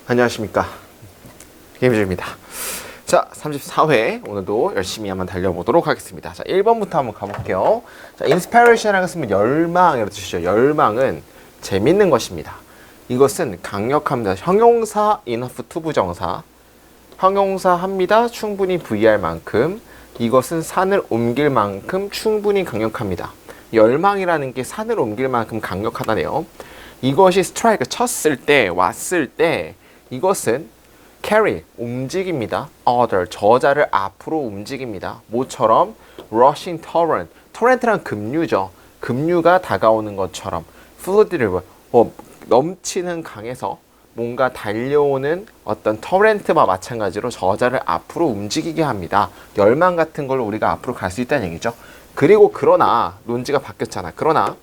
안녕하십니까, 김희주입니다. 자, 34회 오늘도 열심히 한번 달려보도록 하겠습니다. 자, 1번부터 한번 가볼게요. 자, inspiration이라고 쓰면 열망이라고 뜻이죠. 열망은 재밌는 것입니다. 이것은 강력합니다. 형용사 enough to 부정사, 형용사 합니다. 충분히 VR 만큼, 이것은 산을 옮길 만큼 충분히 강력합니다. 열망이라는 게 산을 옮길 만큼 강력하다네요. 이것이 스트라이크 쳤을 때, 왔을 때 이것은 carry, 움직입니다. other, 저자를 앞으로 움직입니다. 뭐처럼? rushing torrent, torrent란 급류죠. 급류가 다가오는 것처럼. flood river, 넘치는 강에서 뭔가 달려오는 어떤 터렌트와 마찬가지로 저자를 앞으로 움직이게 합니다. 열망 같은 걸로 우리가 앞으로 갈 수 있다는 얘기죠. 그리고 그러나 논지가 바뀌었잖아. 그러나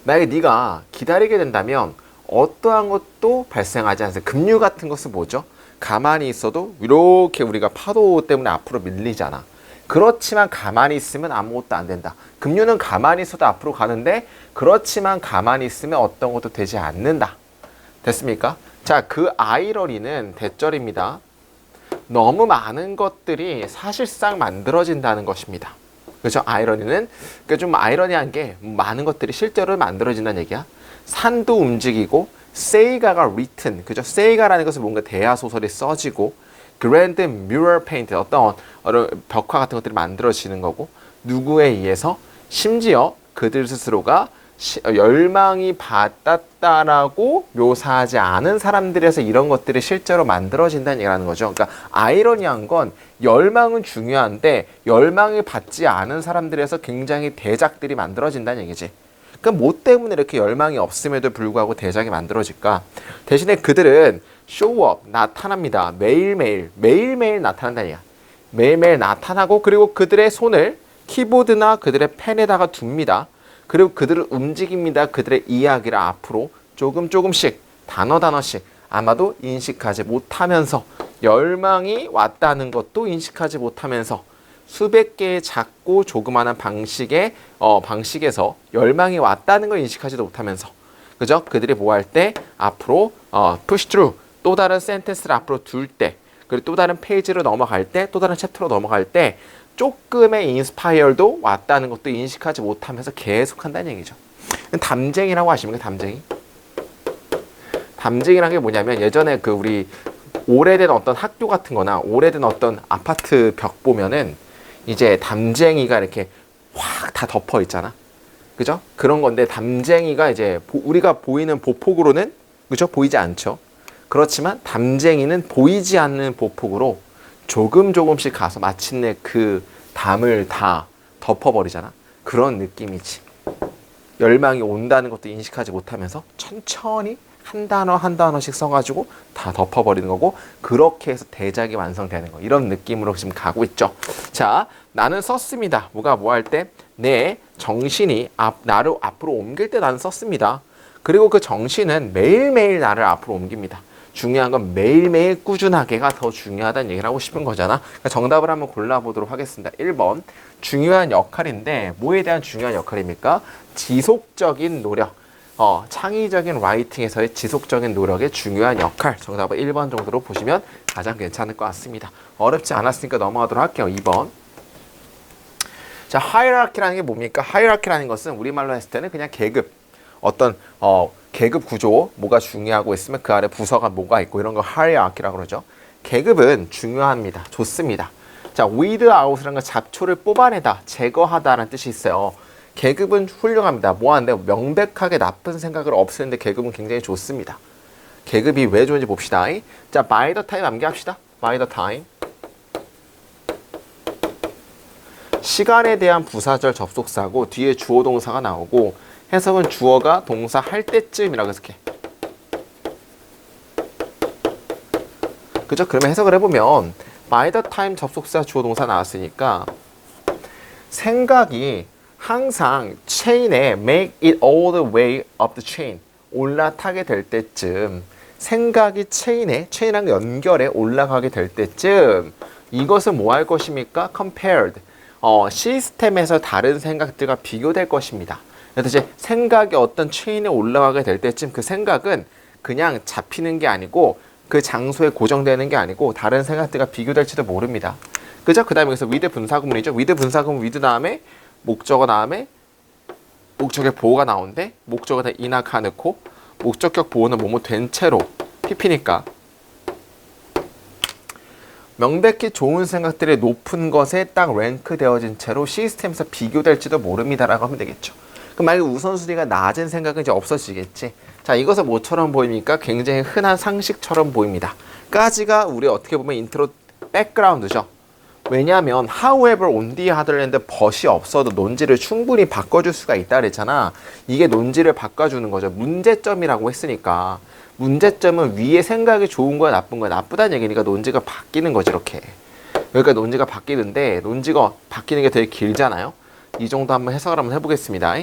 만약에 네가 기다리게 된다면 어떠한 것도 발생하지 않습니다. 급류 같은 것은 뭐죠? 가만히 있어도 이렇게 우리가 파도 때문에 앞으로 밀리잖아. 그렇지만 가만히 있으면 아무것도 안 된다. 급류는 가만히 있어도 앞으로 가는데, 그렇지만 가만히 있으면 어떤 것도 되지 않는다. 됐습니까? 자, 그 아이러니는 대절입니다. 너무 많은 것들이 사실상 만들어진다는 것입니다. 그렇죠? 아이러니는 그러니까 좀 아이러니한 게 많은 것들이 실제로 만들어진다는 얘기야. 산도 움직이고, 세이가가 written, 그죠? 세이가라는 것은 뭔가 대하 소설이 써지고, grand mural paint, 어떤 벽화 같은 것들이 만들어지는 거고, 누구에 의해서, 심지어 그들 스스로가 열망이 받았다라고 묘사하지 않은 사람들에서 이런 것들이 실제로 만들어진다는 얘기라는 거죠. 그러니까 아이러니한 건 열망은 중요한데 열망을 받지 않은 사람들에서 굉장히 대작들이 만들어진다는 얘기지. 그럼 뭐 때문에 이렇게 열망이 없음에도 불구하고 대작이 만들어질까? 대신에 그들은 쇼업, 나타납니다. 매일매일 나타난다는 얘기야. 매일매일 나타나고, 그리고 그들의 손을 키보드나 그들의 펜에다가 둡니다. 그리고 그들을 움직입니다. 그들의 이야기를 앞으로 조금씩 단어씩 아마도 인식하지 못하면서, 열망이 왔다는 것도 인식하지 못하면서, 수백 개의 작고 조그마한 방식에서 열망이 왔다는 걸 인식하지도 못하면서, 그죠? 그들이 뭐 할 때 앞으로 push through, 또 다른 센텐스를 앞으로 둘 때, 그리고 또 다른 페이지로 넘어갈 때, 또 다른 챕터로 넘어갈 때 조금의 인스파이어도 왔다는 것도 인식하지 못하면서 계속 한다는 얘기죠. 담쟁이라고 아십니까? 담쟁이라는 게 뭐냐면, 예전에 그 우리 오래된 어떤 학교 같은 거나 오래된 어떤 아파트 벽 보면은 이제 담쟁이가 이렇게 확 다 덮어 있잖아. 그죠? 그런 건데, 담쟁이가 이제 우리가 보이는 보폭으로는, 그죠? 보이지 않죠. 그렇지만 담쟁이는 보이지 않는 보폭으로 조금씩 가서 마침내 그 담을 다 덮어버리잖아. 그런 느낌이지. 열망이 온다는 것도 인식하지 못하면서 천천히 한 단어씩 써가지고 다 덮어버리는 거고, 그렇게 해서 대작이 완성되는 거. 이런 느낌으로 지금 가고 있죠. 자, 나는 썼습니다. 뭐 할 때? 내 정신이 나를 앞으로 옮길 때 나는 썼습니다. 그리고 그 정신은 매일매일 나를 앞으로 옮깁니다. 중요한 건 매일매일 꾸준하게가 더 중요하다는 얘기를 하고 싶은 거잖아. 그러니까 정답을 한번 골라보도록 하겠습니다. 1번. 중요한 역할인데, 뭐에 대한 중요한 역할입니까? 지속적인 노력. 창의적인 라이팅에서의 지속적인 노력의 중요한 역할. 정답은 1번 정도로 보시면 가장 괜찮을 것 같습니다. 어렵지 않았으니까 넘어가도록 할게요. 2번. 자, 하이라키라는 게 뭡니까? 하이라키라는 것은 우리말로 했을 때는 그냥 계급. 어떤 계급 구조, 뭐가 중요하고 있으면 그 아래 부서가 뭐가 있고, 이런 거 하이라키라고 그러죠. 계급은 중요합니다. 좋습니다. 자, weed out이라는 건 잡초를 뽑아내다, 제거하다라는 뜻이 있어요. 계급은 훌륭합니다. 뭐하는데? 명백하게 나쁜 생각을 없애는데 계급은 굉장히 좋습니다. 계급이 왜 좋은지 봅시다. 자, by the time 암기합시다. by the time. 시간에 대한 부사절 접속사고, 뒤에 주어 동사가 나오고, 해석은 주어가 동사 할 때쯤이라고 해석해. 그죠? 그러면 해석을 해보면 by the time 접속사 주어 동사 나왔으니까, 생각이 항상 체인에 make it all the way up the chain, 올라타게 될 때쯤, 생각이 체인이랑 연결해 올라가게 될 때쯤, 이것은 뭐 할 것입니까? compared, 시스템에서 다른 생각들과 비교될 것입니다. 그래서 이제 생각이 어떤 체인에 올라가게 될 때쯤 그 생각은 그냥 잡히는 게 아니고 그 장소에 고정되는 게 아니고 다른 생각들과 비교될지도 모릅니다. 그죠? 그 다음에 여기서 with 분사구문이죠. with 분사구문 with 다음에 목적어 다음에 목적의 보호가 나오는데 목적어다 이나 가 넣고 목적격 보호는 뭐뭐 된 채로 PP니까 명백히 좋은 생각들이 높은 것에 딱 랭크 되어진 채로 시스템에서 비교될지도 모릅니다라고 하면 되겠죠. 그럼 만약에 우선순위가 낮은 생각은 이제 없어지겠지. 자, 이것은 뭐처럼 보입니까? 굉장히 흔한 상식처럼 보입니다. 까지가 우리 어떻게 보면 인트로 백그라운드죠. 왜냐하면 however, on the other hand, but이 없어도 논지를 충분히 바꿔줄 수가 있다 그랬잖아. 이게 논지를 바꿔주는 거죠. 문제점이라고 했으니까. 문제점은 위에 생각이 좋은 거야 나쁜 거야 나쁘다는 얘기니까 논지가 바뀌는 거지 이렇게. 그러니까 논지가 바뀌는데 논지가 바뀌는 게 되게 길잖아요. 이 정도 한번 해석을 한번 해보겠습니다.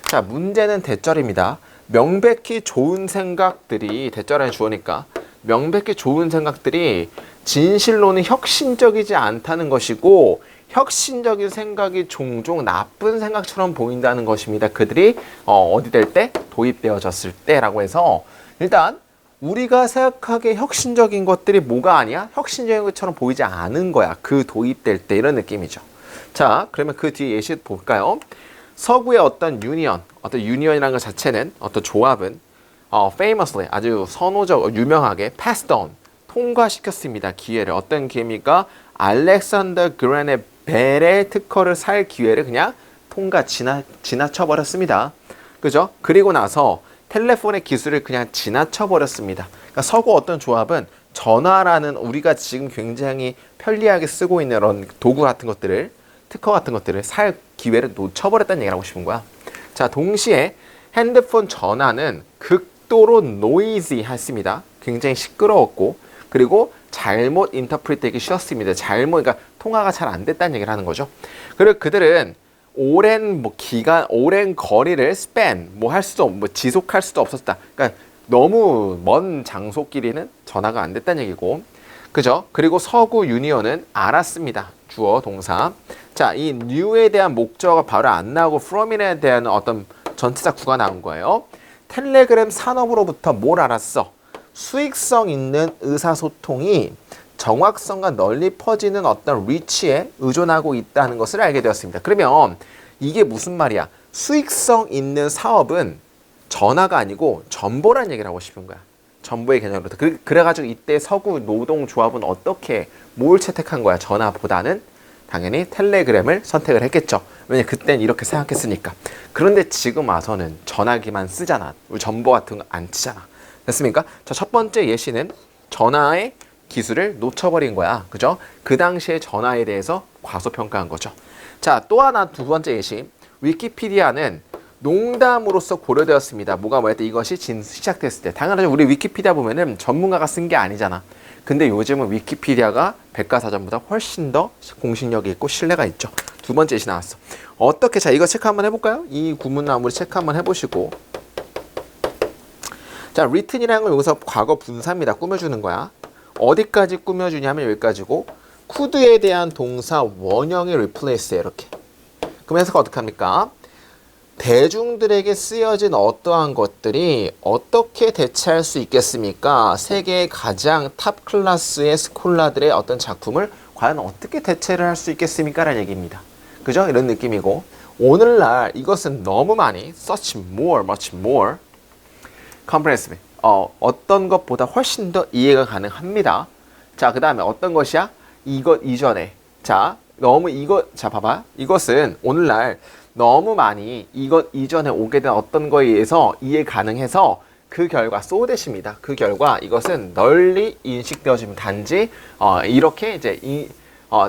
자, 문제는 대절입니다. 명백히 좋은 생각들이 대절 안에 주어니까 명백히 좋은 생각들이 진실로는 혁신적이지 않다는 것이고 혁신적인 생각이 종종 나쁜 생각처럼 보인다는 것입니다. 그들이 어디 될 때? 도입되어졌을 때라고 해서 일단 우리가 생각하기에 혁신적인 것들이 뭐가 아니야? 혁신적인 것처럼 보이지 않은 거야. 그 도입될 때 이런 느낌이죠. 자, 그러면 그 뒤에 예시 볼까요? 서구의 어떤 유니언이라는 것 자체는 어떤 조합은 famously 아주 선호적 유명하게 passed on 통과시켰습니다. 기회를 어떤 기회입니까? 알렉산더 그랜의 벨의 특허를 살 기회를 그냥 지나쳐 버렸습니다. 그죠? 그리고 나서 텔레폰의 기술을 그냥 지나쳐 버렸습니다. 그러니까 서구 어떤 조합은 전화라는 우리가 지금 굉장히 편리하게 쓰고 있는 이런 도구 같은 것들을 특허 같은 것들을 살 기회를 놓쳐버렸다는 얘기를 하고 싶은 거야. 자, 동시에 핸드폰 전화는 극도로 noisy 했습니다. 굉장히 시끄러웠고 그리고 잘못 인터프리트 되기 쉬웠습니다. 그러니까 통화가 잘 안 됐다는 얘기를 하는 거죠. 그리고 그들은 오랜 거리를 지속할 수도 없었다. 그러니까 너무 먼 장소끼리는 전화가 안 됐다는 얘기고, 그죠? 그리고 서구 유니언은 알았습니다. 주어 동사. 자, 이 new에 대한 목적어가 바로 안 나오고 from에 대한 어떤 전치사 구가 나온 거예요. 텔레그램 산업으로부터 뭘 알았어? 수익성 있는 의사소통이 정확성과 널리 퍼지는 어떤 리치에 의존하고 있다는 것을 알게 되었습니다. 그러면 이게 무슨 말이야? 수익성 있는 사업은 전화가 아니고 전보란 얘기를 하고 싶은 거야. 전보의 개념으로부터. 그래가지고 이때 서구 노동조합은 뭘 채택한 거야? 전화보다는 당연히 텔레그램을 선택을 했겠죠. 왜냐면 그땐 이렇게 생각했으니까. 그런데 지금 와서는 전화기만 쓰잖아. 우리 전보 같은 거 안 치잖아. 됐습니까? 자, 첫 번째 예시는 전화의 기술을 놓쳐버린 거야. 그죠? 그 당시에 전화에 대해서 과소평가한 거죠. 자, 또 하나 두 번째 예시. 위키피디아는 농담으로서 고려되었습니다. 뭐야? 이것이 시작됐을 때. 당연하죠. 우리 위키피디아 보면은 전문가가 쓴 게 아니잖아. 근데 요즘은 위키피디아가 백과사전보다 훨씬 더 공신력이 있고 신뢰가 있죠. 두 번째 예시 나왔어. 어떻게, 자, 이거 체크 한번 해볼까요? 이 구문나무를 체크 한번 해보시고. 자, written이라는 건 여기서 과거 분사입니다. 꾸며주는 거야. 어디까지 꾸며주냐면 여기까지고, could에 대한 동사 원형의 replace에 이렇게. 그럼 해석가 어떻게 합니까? 대중들에게 쓰여진 어떠한 것들이 어떻게 대체할 수 있겠습니까? 세계의 가장 탑 클래스의 스콜라들의 어떤 작품을 과연 어떻게 대체를 할 수 있겠습니까? 라는 얘기입니다. 그죠? 이런 느낌이고, 오늘날 이것은 너무 많이 much more comprehensive. 어떤 것보다 훨씬 더 이해가 가능합니다. 자, 그 다음에 어떤 것이야? 이것 이전에. 자, 자, 봐봐. 이것은 오늘날 너무 많이 이것 이전에 오게 된 어떤 거에 의해서 이해 가능해서 그 결과 소댓입니다. 그 결과 이것은 널리 인식되어지면 단지 이렇게 이제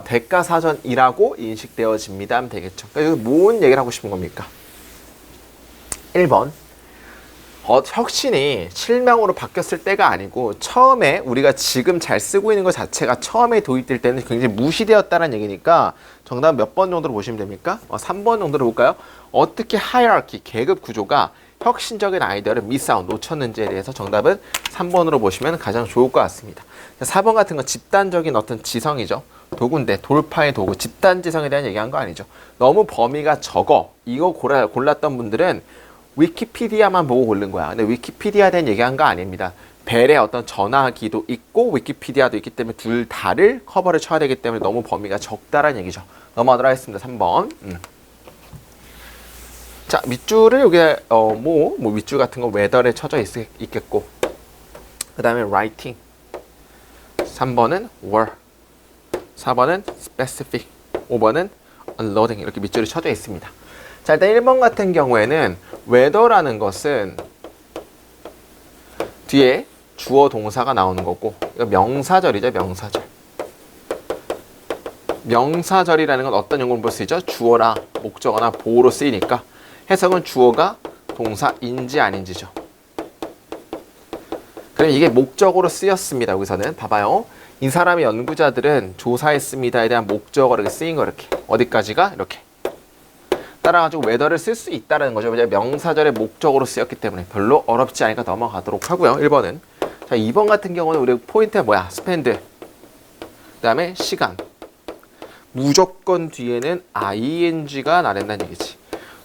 대가사전이라고 인식되어집니다 하면 되겠죠. 그래서 뭔 얘기를 하고 싶은 겁니까? 1번. 혁신이 실명으로 바뀌었을 때가 아니고 처음에 우리가 지금 잘 쓰고 있는 것 자체가 처음에 도입될 때는 굉장히 무시되었다는 얘기니까 정답 몇 번 정도로 보시면 됩니까? 3번 정도로 볼까요? 어떻게 하이라키, 계급 구조가 혁신적인 아이디어를 놓쳤는지에 대해서 정답은 3번으로 보시면 가장 좋을 것 같습니다. 4번 같은 건 집단적인 어떤 지성이죠. 도구인데 돌파의 도구, 집단지성에 대한 얘기한 거 아니죠. 너무 범위가 적어. 이거 골랐던 분들은 위키피디아만 보고 고른 거야. 근데 위키피디아에 대한 얘기한 거 아닙니다. 벨의 어떤 전화기도 있고 위키피디아도 있기 때문에 둘 다를 커버를 쳐야 되기 때문에 너무 범위가 적다라는 얘기죠. 넘어가도록 하겠습니다. 3번. 자, 밑줄을 여기에 뭐 밑줄 같은 거 웨더에 쳐져 있겠고, 그 다음에 writing. 3번은 were, 4번은 specific, 5번은 unloading 이렇게 밑줄이 쳐져 있습니다. 자, 일단 1번 같은 경우에는 whether라는 것은 뒤에 주어 동사가 나오는 거고, 이거 명사절이죠. 명사절. 명사절이라는 건 어떤 용어로 쓰이죠? 주어나 목적어나 보어로 쓰이니까 해석은 주어가 동사인지 아닌지죠. 그럼 이게 목적어로 쓰였습니다. 여기서는 봐봐요. 이 사람의 연구자들은 조사했습니다에 대한 목적어로 이렇게 쓰인 거 이렇게. 어디까지가? 이렇게. 따라가지고 whether를 쓸 수 있다는 거죠. 왜냐면 명사절의 목적어로 쓰였기 때문에 별로 어렵지 않으니까 넘어가도록 하고요. 1번은. 자, 2번 같은 경우는 우리 포인트가 뭐야? spend. 그 다음에 시간. 무조건 뒤에는 ing가 나란다는 얘기지.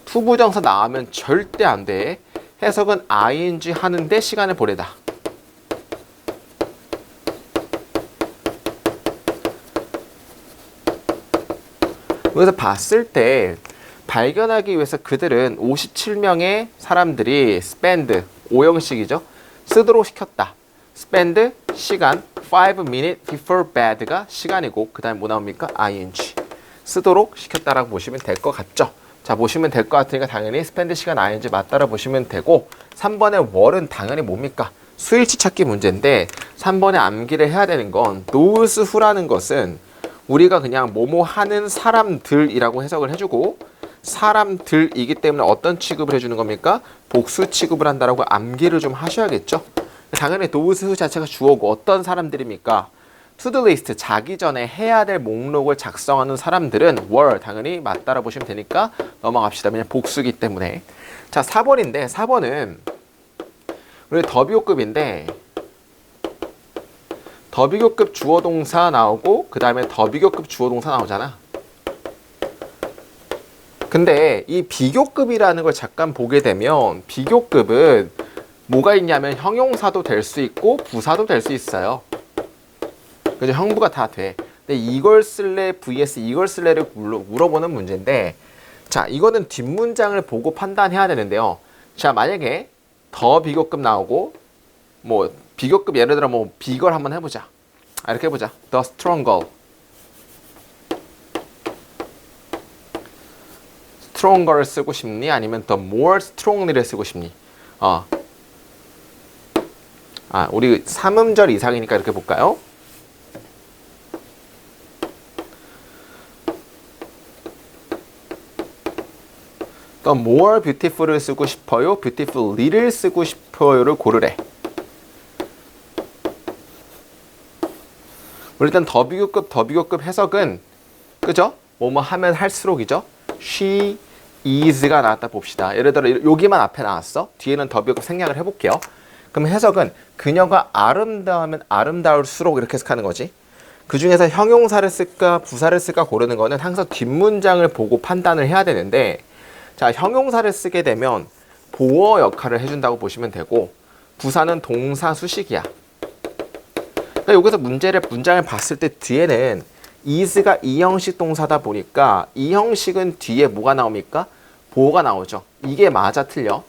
투부정사 나오면 절대 안 돼. 해석은 ing 하는데 시간을 보내다. 여기서 봤을 때 발견하기 위해서 그들은 57명의 사람들이 spend, 5형식이죠. 쓰도록 시켰다. spend, 시간, 5 minutes before bed가 시간이고 그 다음에 뭐 나옵니까? ing. 쓰도록 시켰다라고 보시면 될 것 같죠? 자, 보시면 될 것 같으니까 당연히 spend 시간 ing 맞다라 보시면 되고 3번의 where은 당연히 뭡니까? 수일치 찾기 문제인데 3번에 암기를 해야 되는 건 those who라는 것은 우리가 그냥 뭐뭐 하는 사람들이라고 해석을 해주고 사람들이기 때문에 어떤 취급을 해주는 겁니까? 복수 취급을 한다라고 암기를 좀 하셔야겠죠? 당연히 those who 자체가 주어고 어떤 사람들입니까? to-do list, 자기 전에 해야 될 목록을 작성하는 사람들은 were, 당연히 맞다라 보시면 되니까 넘어갑시다. 그냥 복수기 때문에. 자, 4번인데 4번은 우리 더비호급인데 더비교급 주어동사 나오고 그 다음에 더비교급 주어동사 나오잖아. 근데 이 비교급이라는 걸 잠깐 보게 되면 비교급은 뭐가 있냐면 형용사도 될 수 있고 부사도 될 수 있어요. 그죠? 형부가 다 돼. 근데 이걸 쓸래 vs 이걸 쓸래를 물어보는 문제인데 자, 이거는 뒷문장을 보고 판단해야 되는데요. 자, 만약에 더 비교급 나오고 뭐 비교급 예를 들어 뭐 비걸 한번 해보자. 이렇게 해보자. The stronger. stronger를 쓰고 싶니? 아니면 the more strongly를 쓰고 싶니? 우리 3음절 이상이니까 이렇게 볼까요? The more beautiful을 쓰고 싶어요? beautifully를 쓰고 싶어요를 고르래. 일단 더 비교급 해석은 그죠? 뭐뭐 하면 할수록이죠. She is가 나왔다 봅시다. 예를 들어 여기만 앞에 나왔어. 뒤에는 더 비교급 생략을 해볼게요. 그럼 해석은 그녀가 아름다우면 아름다울수록 이렇게 해석하는 거지. 그 중에서 형용사를 쓸까 부사를 쓸까 고르는 거는 항상 뒷문장을 보고 판단을 해야 되는데 자, 형용사를 쓰게 되면 보어 역할을 해준다고 보시면 되고 부사는 동사 수식이야. 그러니까 여기서 문장을 봤을 때 뒤에는 is가 이 형식 동사다 보니까 이 형식은 뒤에 뭐가 나옵니까? 보어가 나오죠. 이게 맞아 틀려?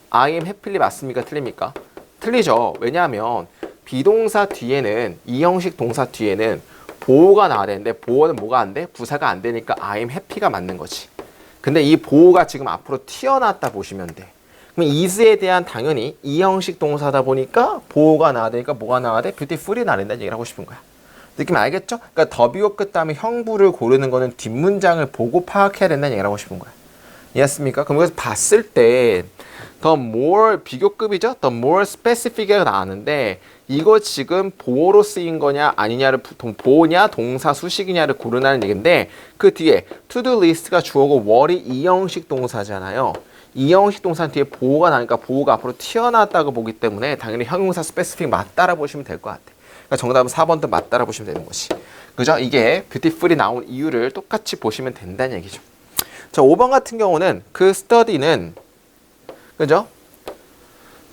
I am happily 맞습니까? 틀립니까? 틀리죠. 왜냐하면 비동사 뒤에는 이 형식 동사 뒤에는 보어가 나와야 되는데 보어는 뭐가 안 돼? 부사가 안 되니까 I am happy가 맞는 거지. 근데 이 보어가 지금 앞으로 튀어나왔다 보시면 돼. 그럼 is에 대한 당연히 이 형식 동사다 보니까 보어가 나와야 되니까 뭐가 나와야 돼? beautifully 나와야 된다는 얘기를 하고 싶은 거야. 느낌 알겠죠? 그러니까 더 비교 끝 다음에 형부를 고르는 거는 뒷문장을 보고 파악해야 된다는 얘기를 하고 싶은 거야. 이해했습니까? 그럼 여기서 봤을 때 the more 비교급이죠? the more specific가 나왔는데 이거 지금 보어로 쓰인 거냐 아니냐를 보어냐 동사 수식이냐를 고르라는 얘기인데 그 뒤에 to-do list가 주어고 were이 이 형식 동사잖아요. 이 형식 동사 뒤에 보어가 나니까 보어가 앞으로 튀어나왔다고 보기 때문에 당연히 형용사 specific 맞다라 보시면 될 것 같아. 그러니까 정답은 4번도 맞다라 보시면 되는 것이. 그죠? 이게 beautifully 나온 이유를 똑같이 보시면 된다는 얘기죠. 자, 5번 같은 경우는 그 스터디는 그죠?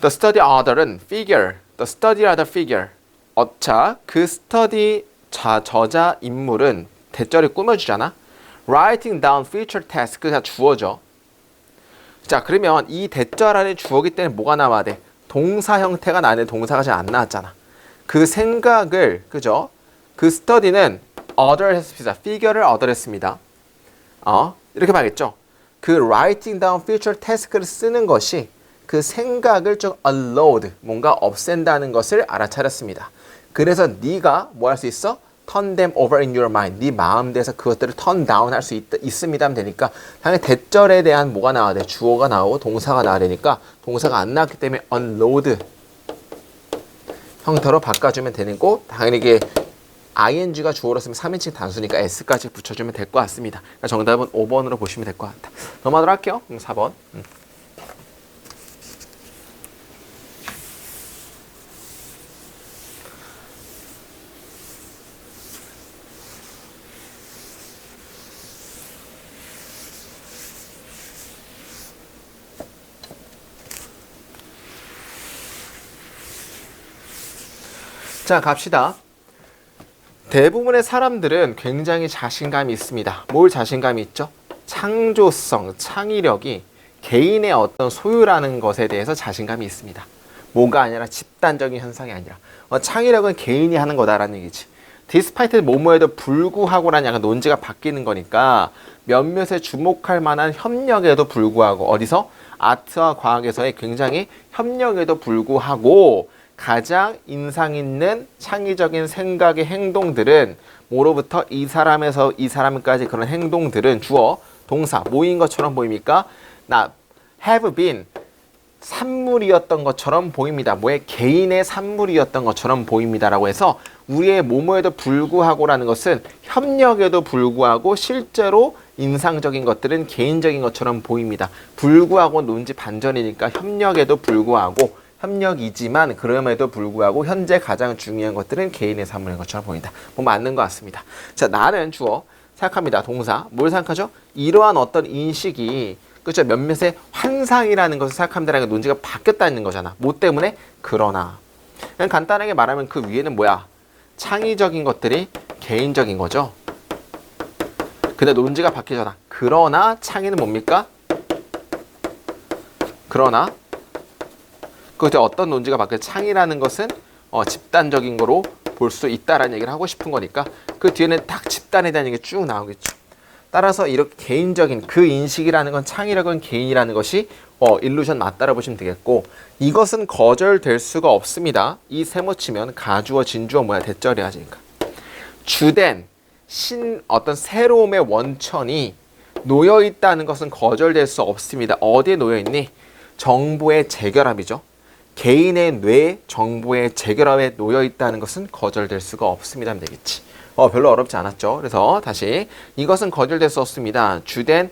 The study other은 figure. The study other figure. 자, 그 스터디 저자 인물은 대절을 꾸며주잖아. Writing down future tasks가 주어져. 자, 그러면 이 대절 안에 주어기 때문에 뭐가 나와야 돼? 동사 형태가 나는데 동사가 잘 안 나왔잖아. 그 생각을, 그죠? 그 스터디는 other 했습니다. figure를 other 했습니다. 이렇게 봐야겠죠? 그 writing down future task를 쓰는 것이 그 생각을 좀 unload, 뭔가 없앤다는 것을 알아차렸습니다. 그래서 네가 뭐 할 수 있어? turn them over in your mind. 네 마음대에서 그것들을 turn down 할 수 있습니다 하면 되니까 당연히 대절에 대한 뭐가 나와야 돼? 주어가 나오고 동사가 나와야 되니까 동사가 안 나왔기 때문에 unload 형태로 바꿔주면 되는 거. 당연히 이게 ing가 주어로 쓰면 3인칭 단수니까 s까지 붙여주면 될 것 같습니다. 그러니까 정답은 5번으로 보시면 될 것 같다. 넘어가도록 할게요. 4번. 자, 갑시다. 대부분의 사람들은 굉장히 자신감이 있습니다. 뭘 자신감이 있죠? 창조성, 창의력이 개인의 어떤 소유라는 것에 대해서 자신감이 있습니다. 뭐가 아니라 집단적인 현상이 아니라 창의력은 개인이 하는 거다라는 얘기지. despite 뭐뭐에도 불구하고라는 약간 논지가 바뀌는 거니까 몇몇에 주목할 만한 협력에도 불구하고 어디서? 아트와 과학에서의 굉장히 협력에도 불구하고 가장 인상 있는 창의적인 생각의 행동들은 뭐로부터 이 사람에서 이 사람까지 그런 행동들은 주어, 동사, 뭐인 것처럼 보입니까? 나 have been 산물이었던 것처럼 보입니다. 뭐의 개인의 산물이었던 것처럼 보입니다라고 해서 우리의 뭐뭐에도 불구하고라는 것은 협력에도 불구하고 실제로 인상적인 것들은 개인적인 것처럼 보입니다. 불구하고 논지 반전이니까 협력에도 불구하고 협력이지만 그럼에도 불구하고 현재 가장 중요한 것들은 개인의 산물인 것처럼 보인다. 뭐 맞는 것 같습니다. 자, 나는 주어 생각합니다. 동사 뭘 생각하죠? 이러한 어떤 인식이 그렇죠. 몇몇의 환상이라는 것을 생각합니다라는 논지가 바뀌었다는 거잖아. 뭐 때문에? 그러나 그냥 간단하게 말하면 그 위에는 뭐야? 창의적인 것들이 개인적인 거죠. 근데 논지가 바뀌잖아. 그러나 창의는 뭡니까? 그러나 그때 어떤 논지가 바뀌어 창의라는 것은 집단적인 거로 볼 수 있다라는 얘기를 하고 싶은 거니까 그 뒤에는 딱 집단에 대한 얘기가 쭉 나오겠죠. 따라서 이렇게 개인적인 그 인식이라는 건 창의력은 개인이라는 것이 일루전 맞다라 보시면 되겠고 이것은 거절될 수가 없습니다. 이 세모 치면 가주어 진주어 뭐야 대절해야지. 그러니까 주된 어떤 새로움의 원천이 놓여 있다는 것은 거절될 수 없습니다. 어디에 놓여 있니? 정보의 재결합이죠. 개인의 뇌 정보의 재결합에 놓여 있다는 것은 거절될 수가 없습니다 하면 되겠지. 별로 어렵지 않았죠. 그래서 다시 이것은 거절될 수 없습니다. 주된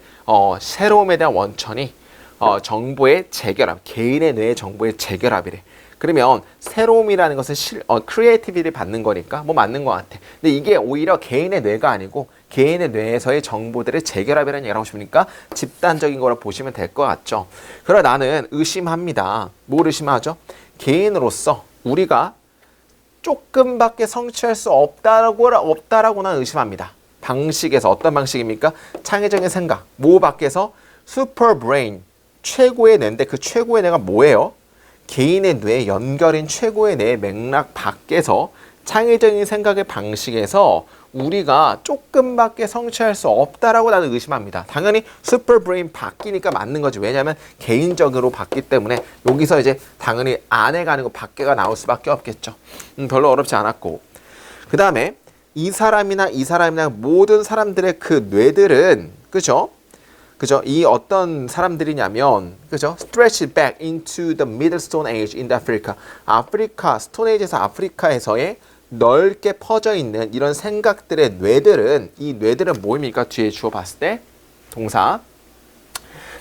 새로움에 대한 원천이 정보의 재결합, 개인의 뇌의 정보의 재결합이래. 그러면 새로움이라는 것은 크리에이티비티를 받는 거니까 뭐 맞는 것 같아. 근데 이게 오히려 개인의 뇌가 아니고 개인의 뇌에서의 정보들의 재결합이라는 얘기를 하고 싶으니까 집단적인 거라 보시면 될 것 같죠. 그러나 나는 의심합니다. 뭘 의심하죠? 개인으로서 우리가 조금밖에 성취할 수 없다라고 난 의심합니다. 방식에서 어떤 방식입니까? 창의적인 생각. 뭐 밖에서 슈퍼 브레인 최고의 뇌인데 그 최고의 뇌가 뭐예요? 개인의 뇌 연결인 최고의 뇌의 맥락 밖에서 창의적인 생각의 방식에서 우리가 조금밖에 성취할 수 없다라고 나는 의심합니다. 당연히 슈퍼브레인 바뀌니까 맞는 거지. 왜냐하면 개인적으로 봤기 때문에 여기서 이제 당연히 안에가 아니고 밖에가 나올 수밖에 없겠죠. 별로 어렵지 않았고 그 다음에 이 사람이나 모든 사람들의 그 뇌들은 그죠? 이 어떤 사람들이냐면 그죠? Stretch back into the Middle Stone Age in Africa. 아프리카 스톤 에이지에서 아프리카에서의 넓게 퍼져 있는 이런 생각들의 뇌들은 이 뇌들은 뭐입니까? 뒤에 주어 봤을 때 동사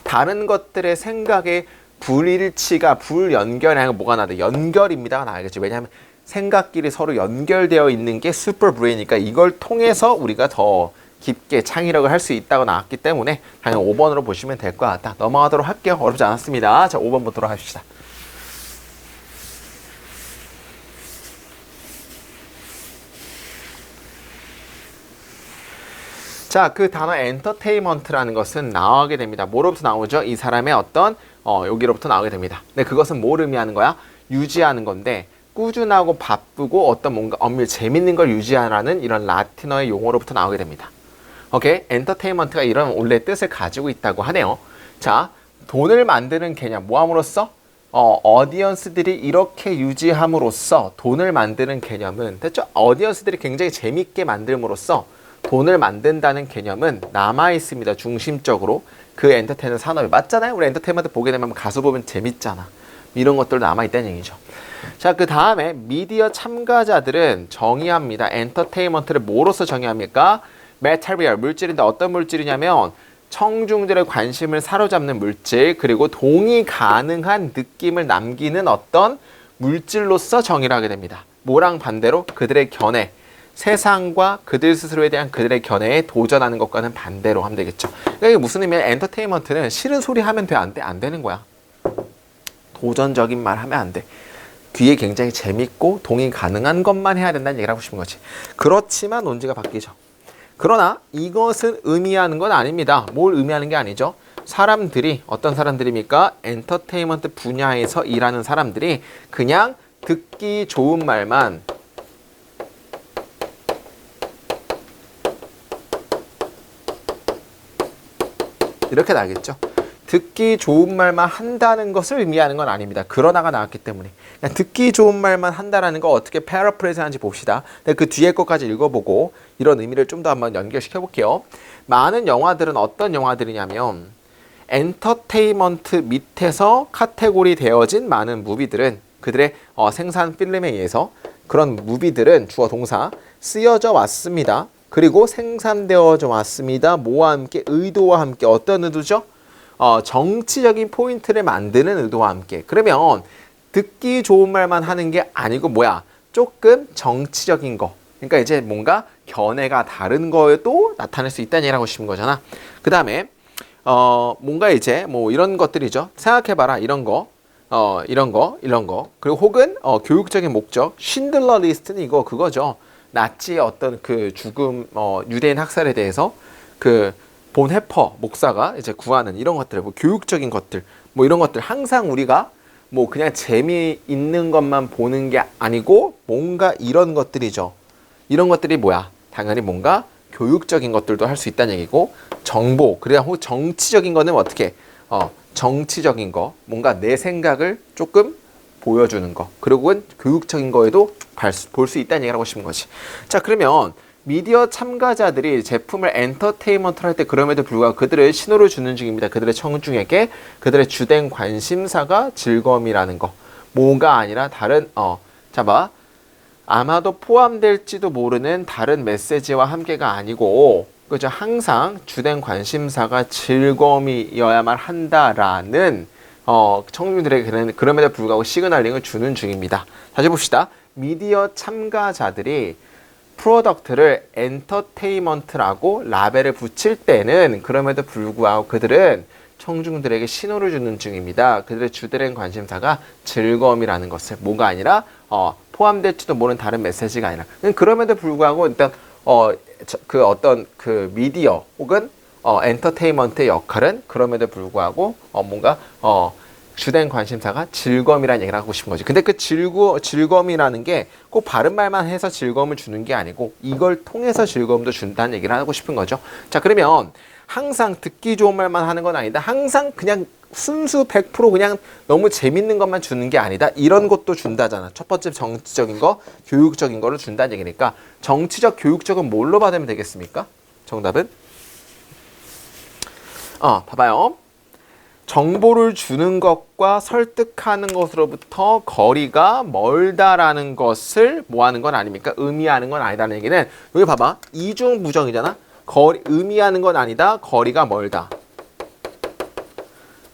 다른 것들의 생각의 불일치가 불연결이 아니라 뭐가 나다 연결입니다가 나야겠죠. 왜냐하면 생각끼리 서로 연결되어 있는 게 슈퍼 브레인이니까 이걸 통해서 우리가 더 깊게 창의력을 할 수 있다고 나왔기 때문에 당연히 5번으로 보시면 될 것 같다. 넘어가도록 할게요. 어렵지 않았습니다. 자, 5번 보도록 합시다. 자, 그 단어 엔터테인먼트라는 것은 나오게 됩니다. 뭐로부터 나오죠? 이 사람의 어떤 여기로부터 나오게 됩니다. 근데 그것은 뭘 의미하는 거야? 유지하는 건데 꾸준하고 바쁘고 어떤 뭔가 엄밀 재밌는 걸 유지하라는 이런 라틴어의 용어로부터 나오게 됩니다. 오케이? 엔터테인먼트가 이런 원래 뜻을 가지고 있다고 하네요. 자, 돈을 만드는 개념, 뭐 함으로써? 어디언스들이 이렇게 유지함으로써 돈을 만드는 개념은, 됐죠? 어디언스들이 굉장히 재밌게 만들므로써 돈을 만든다는 개념은 남아있습니다. 중심적으로. 그 엔터테인먼트 산업이. 맞잖아요? 우리 엔터테인먼트 보게 되면 가수 보면 재밌잖아. 이런 것들도 남아있다는 얘기죠. 자, 그 다음에 미디어 참가자들은 정의합니다. 엔터테인먼트를 뭐로서 정의합니까? 메테리얼, 물질인데 어떤 물질이냐면 청중들의 관심을 사로잡는 물질, 그리고 동의 가능한 느낌을 남기는 어떤 물질로서 정의를 하게 됩니다. 뭐랑 반대로? 그들의 견해, 세상과 그들 스스로에 대한 그들의 견해에 도전하는 것과는 반대로 하면 되겠죠. 그러니까 이게 무슨 의미냐? 엔터테인먼트는 싫은 소리 하면 돼? 안 돼? 안 되는 거야. 도전적인 말 하면 안 돼. 귀에 굉장히 재밌고 동의 가능한 것만 해야 된다는 얘기를 하고 싶은 거지. 그렇지만 논지가 바뀌죠. 그러나 이것은 의미하는 건 아닙니다. 뭘 의미하는 게 아니죠. 사람들이 어떤 사람들입니까? 엔터테인먼트 분야에서 일하는 사람들이 그냥 듣기 좋은 말만 이렇게 나겠죠. 듣기 좋은 말만 한다는 것을 의미하는 건 아닙니다. 그러다가 나왔기 때문에. 그냥 듣기 좋은 말만 한다라는 거 어떻게 패러프레이즈 하는지 봅시다. 그 뒤에 것까지 읽어보고 이런 의미를 좀 더 한번 연결시켜 볼게요. 많은 영화들은 어떤 영화들이냐면 엔터테인먼트 밑에서 카테고리 되어진 많은 무비들은 그들의 생산 필름에 의해서 그런 무비들은 주어 동사 쓰여져 왔습니다. 그리고 생산되어져 왔습니다. 뭐와 함께? 의도와 함께. 어떤 의도죠? 정치적인 포인트를 만드는 의도와 함께. 그러면 듣기 좋은 말만 하는 게 아니고 뭐야? 조금 정치적인 거. 그러니까 이제 뭔가 견해가 다른 거에도 나타낼 수 있다는 얘기를 하고 싶은 거잖아. 그 다음에 뭔가 이제 뭐 이런 것들이죠. 생각해봐라. 이런 거. 이런 거. 그리고 혹은 교육적인 목적. 쉰들러 리스트는 이거 그거죠. 나치의 어떤 그 죽음, 유대인 학살에 대해서 그 본 해퍼 목사가 이제 구하는 이런 것들, 뭐 교육적인 것들, 뭐 이런 것들 항상 우리가 뭐 그냥 재미있는 것만 보는 게 아니고 뭔가 이런 것들이죠. 이런 것들이 뭐야? 당연히 뭔가 교육적인 것들도 할 수 있다는 얘기고 정보, 그래야 정치적인 거는 어떻게? 정치적인 거, 뭔가 내 생각을 조금 보여주는 거, 그리고 교육적인 거에도 볼 수 있다는 얘기를 하고 싶은 거지. 자, 그러면 미디어 참가자들이 제품을 엔터테인먼트를 할 때 그럼에도 불구하고 그들의 신호를 주는 중입니다. 그들의 청중에게 그들의 주된 관심사가 즐거움이라는 거. 뭐가 아니라 다른 아마도 포함될지도 모르는 다른 메시지와 함께가 아니고 그죠? 항상 주된 관심사가 즐거움이어야만 한다라는 청중들에게는 그럼에도 불구하고 시그널링을 주는 중입니다. 다시 봅시다. 미디어 참가자들이 프로덕트를 엔터테인먼트라고 라벨을 붙일 때는 그럼에도 불구하고 그들은 청중들에게 신호를 주는 중입니다. 그들의 주된 관심사가 즐거움이라는 것을 뭐가 아니라 포함될지도 모르는 다른 메시지가 아니라 그럼에도 불구하고 일단 그 어떤 그 미디어 혹은 엔터테인먼트의 역할은 그럼에도 불구하고 뭔가 주된 관심사가 즐거움이라는 얘기를 하고 싶은 거지. 근데 그 즐거움이라는 게 꼭 바른 말만 해서 즐거움을 주는 게 아니고 이걸 통해서 즐거움도 준다는 얘기를 하고 싶은 거죠. 자, 그러면 항상 듣기 좋은 말만 하는 건 아니다. 항상 그냥 순수 100% 그냥 너무 재밌는 것만 주는 게 아니다. 이런 것도 준다잖아. 첫 번째 정치적인 거, 교육적인 거를 준다는 얘기니까 정치적, 교육적은 뭘로 받으면 되겠습니까? 정답은? 봐봐요. 정보를 주는 것과 설득하는 것으로부터 거리가 멀다라는 것을 뭐 하는 건 아닙니까? 의미하는 건 아니다는 얘기는 여기 봐봐. 이중 부정이잖아. 의미하는 건 아니다. 거리가 멀다.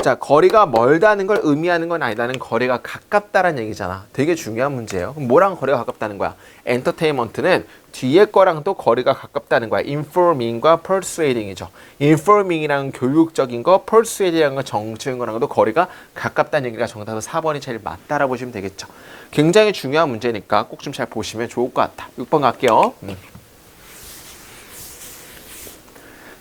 자, 거리가 멀다는 걸 의미하는 건 아니다는 거리가 가깝다는 얘기잖아. 되게 중요한 문제예요. 그럼 뭐랑 거리가 가깝다는 거야? 엔터테인먼트는 뒤에 거랑도 거리가 가깝다는 거야. informing과 persuading이죠. informing이랑 교육적인 거, persuading이라는 건 정치적인 거랑도 거리가 가깝다는 얘기가 정답은 4번이 제일 맞다라고 보시면 되겠죠. 굉장히 중요한 문제니까 꼭 좀 잘 보시면 좋을 것 같다. 6번 갈게요.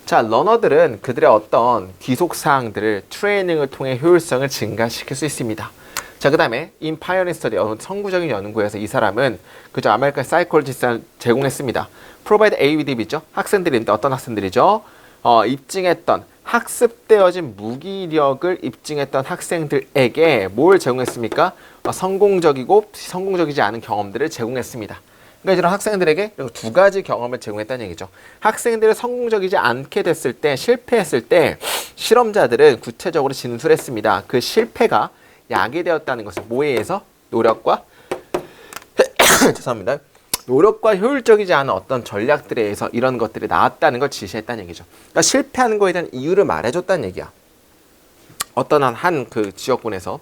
자, 러너들은 그들의 어떤 기속사항들을 트레이닝을 통해 효율성을 증가시킬 수 있습니다. 자, 그 다음에 in pioneer study, 선구적인 연구에서 이 사람은 그저 아메리칸 사이콜로지스트를 제공했습니다. provide A with B죠. 학생들인데 어떤 학생들이죠? 입증했던 학습되어진 무기력을 입증했던 학생들에게 뭘 제공했습니까? 성공적이고 성공적이지 않은 경험들을 제공했습니다. 그러니까 이런 학생들에게 두 가지 경험을 제공했다는 얘기죠. 학생들이 성공적이지 않게 됐을 때, 실패했을 때 실험자들은 구체적으로 진술했습니다. 그 실패가 약이 되었다는 것은 뭐에 의해서? 노력과 죄송합니다. 노력과 효율적이지 않은 어떤 전략들에 의해서 이런 것들이 나왔다는 걸 지시했다는 얘기죠. 그러니까 실패하는 거에 대한 이유를 말해줬다는 얘기야. 어떤 한 그 지역군에서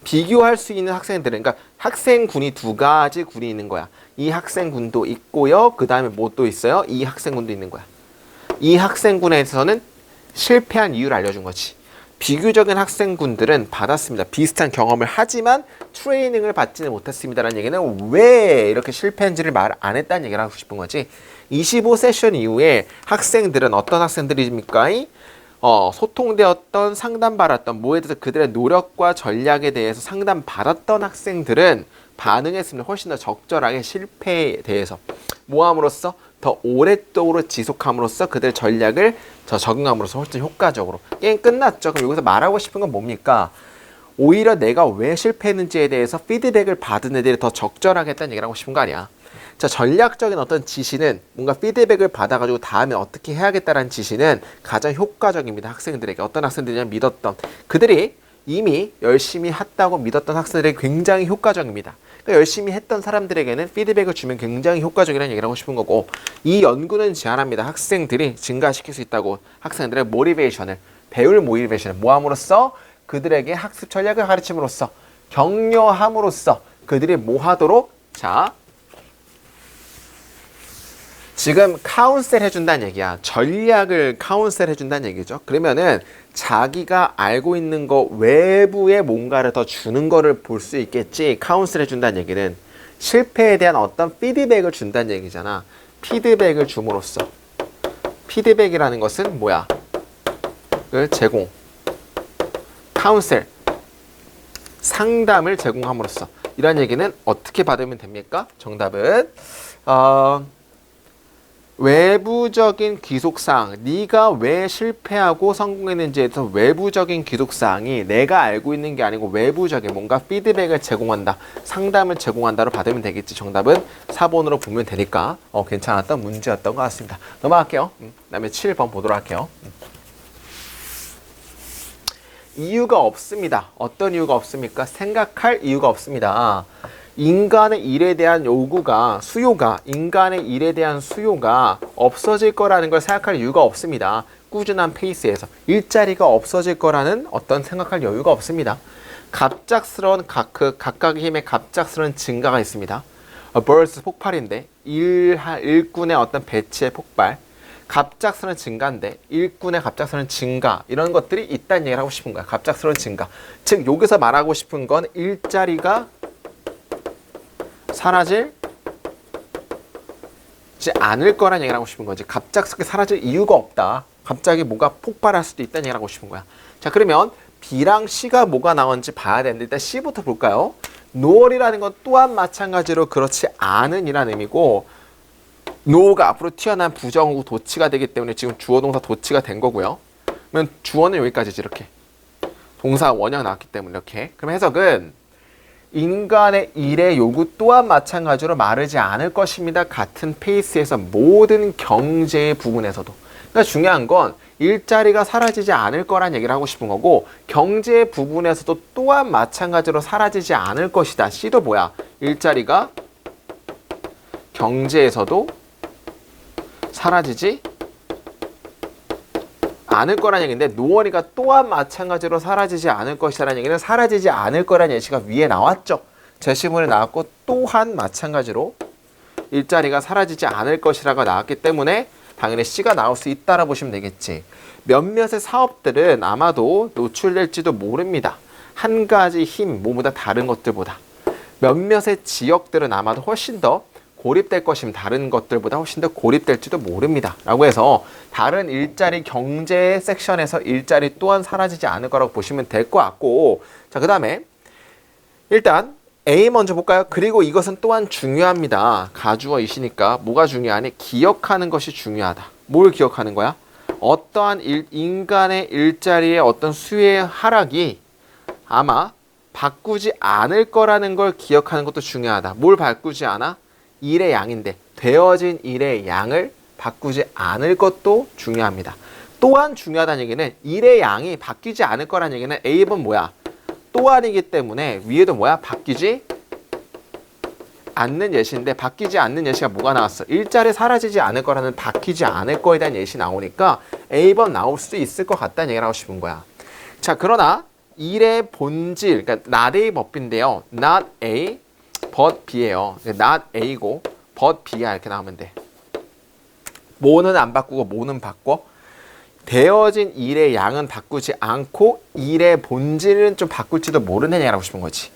비교할 수 있는 학생들은, 그러니까 학생군이 두 가지 군이 있는 거야. 이 학생군도 있고요. 그 다음에 뭐 또 있어요? 이 학생군도 있는 거야. 이 학생군에서는 실패한 이유를 알려준 거지. 비교적인 학생군들은 받았습니다. 비슷한 경험을 하지만 트레이닝을 받지는 못했습니다라는 얘기는 왜 이렇게 실패한지를 말 안 했다는 얘기를 하고 싶은 거지. 25세션 이후에 학생들은 어떤 학생들입니까? 소통되었던, 상담받았던, 뭐에 대해서 그들의 노력과 전략에 대해서 상담받았던 학생들은 반응했습니다. 훨씬 더 적절하게 실패에 대해서. 뭐함으로써? 더 오랫동안 지속함으로써 그들의 전략을 더 적용함으로써 훨씬 효과적으로. 게임 끝났죠. 그럼 여기서 말하고 싶은 건 뭡니까? 오히려 내가 왜 실패했는지에 대해서 피드백을 받은 애들이 더 적절하게 했다는 얘기를 하고 싶은 거 아니야. 자, 전략적인 어떤 지시는 뭔가 피드백을 받아가지고 다음에 어떻게 해야겠다라는 지시는 가장 효과적입니다. 학생들에게. 어떤 학생들이냐 믿었던. 그들이 이미 열심히 했다고 믿었던 학생들에게 굉장히 효과적입니다. 그러니까 열심히 했던 사람들에게는 피드백을 주면 굉장히 효과적이라는 얘기를 하고 싶은 거고, 이 연구는 제안합니다. 학생들이 증가시킬 수 있다고. 학생들의 모티베이션을, 배울 모티베이션을 모함으로써 그들에게 학습 전략을 가르침으로써 격려함으로써 그들이 뭐 하도록? 자, 지금 카운셀 해준다는 얘기야. 전략을 카운셀 해준다는 얘기죠. 그러면은 자기가 알고 있는 거 외부에 뭔가를 더 주는 거를 볼 수 있겠지. 카운셀 해준다는 얘기는 실패에 대한 어떤 피드백을 준다는 얘기잖아. 피드백을 줌으로써. 피드백이라는 것은 뭐야? 그 제공. 카운셀. 상담을 제공함으로써. 이런 얘기는 어떻게 받으면 됩니까? 정답은 외부적인 기속사항, 네가 왜 실패하고 성공했는지에 대해서 외부적인 기속사항이 내가 알고 있는 게 아니고 외부적인 뭔가 피드백을 제공한다, 상담을 제공한다로 받으면 되겠지. 정답은 4번으로 보면 되니까 괜찮았던 문제였던 것 같습니다. 넘어갈게요. 그 다음에 7번 보도록 할게요. 이유가 없습니다. 어떤 이유가 없습니까? 생각할 이유가 없습니다. 인간의 일에 대한 인간의 일에 대한 수요가 없어질 거라는 걸 생각할 이유가 없습니다. 꾸준한 페이스에서 일자리가 없어질 거라는 어떤 생각할 여유가 없습니다. 갑작스러운 각각의 힘의 갑작스러운 증가가 있습니다. burst 폭발인데 일꾼의 어떤 배치의 폭발, 갑작스러운 증가인데 일꾼의 갑작스러운 증가, 이런 것들이 있다는 얘기를 하고 싶은 거야. 갑작스러운 증가. 즉 여기서 말하고 싶은 건 일자리가 사라지지 않을 거란 얘기를 하고 싶은 거지. 갑작스럽게 사라질 이유가 없다. 갑자기 뭐가 폭발할 수도 있다는 얘기를 하고 싶은 거야. 자, 그러면 B랑 C가 뭐가 나오는지 봐야 되는데 일단 C부터 볼까요? 노얼이라는 건 또한 마찬가지로 그렇지 않은 이라는 의미고, 노가 앞으로 튀어나온 부정어구 도치가 되기 때문에 지금 주어 동사 도치가 된 거고요. 그러면 주어는 여기까지지. 이렇게 동사 원형 나왔기 때문에 이렇게. 그럼 해석은 인간의 일의 요구 또한 마찬가지로 마르지 않을 것입니다. 같은 페이스에서 모든 경제의 부분에서도. 그러니까 중요한 건 일자리가 사라지지 않을 거란 얘기를 하고 싶은 거고, 경제 부분에서도 또한 마찬가지로 사라지지 않을 것이다. C도 뭐야? 일자리가 경제에서도 사라지지 않을 거란 얘기인데 노원이가 또한 마찬가지로 사라지지 않을 것이라는 얘기는 사라지지 않을 거란 예시가 위에 나왔죠. 제시문에 나왔고 또한 마찬가지로 일자리가 사라지지 않을 것이라고 나왔기 때문에 당연히 C가 나올 수 있다라고 보시면 되겠지. 몇몇의 사업들은 아마도 노출될지도 모릅니다. 한 가지 힘, 뭐보다 다른 것들보다. 몇몇의 지역들은 아마도 훨씬 더 고립될 것이면 다른 것들보다 훨씬 더 고립될지도 모릅니다. 라고 해서 다른 일자리 경제 섹션에서 일자리 또한 사라지지 않을 거라고 보시면 될 것 같고, 자, 그 다음에 일단 A 먼저 볼까요? 그리고 이것은 또한 중요합니다. 가주어이시니까 뭐가 중요하니? 기억하는 것이 중요하다. 뭘 기억하는 거야? 어떠한 인간의 일자리의 어떤 수의 하락이 아마 바꾸지 않을 거라는 걸 기억하는 것도 중요하다. 뭘 바꾸지 않아? 일의 양인데 되어진 일의 양을 바꾸지 않을 것도 중요합니다. 또한 중요하다는 얘기는 일의 양이 바뀌지 않을 거라는 얘기는 A번 뭐야? 또한이기 때문에 위에도 뭐야? 바뀌지 않는 예시인데 바뀌지 않는 예시가 뭐가 나왔어? 일자리 사라지지 않을 거라는 바뀌지 않을 거에 대한 예시 나오니까 A번 나올 수도 있을 것 같다는 얘기를 하고 싶은 거야. 자, 그러나 일의 본질, 그러니까 not A 법인데요. not A but B예요. not A고 but B야 이렇게 나오면 돼. 뭐는 안 바꾸고 뭐는 바꿔? 되어진 일의 양은 바꾸지 않고 일의 본질은 좀 바꿀지도 모르는 얘기를 하고 싶은 거지.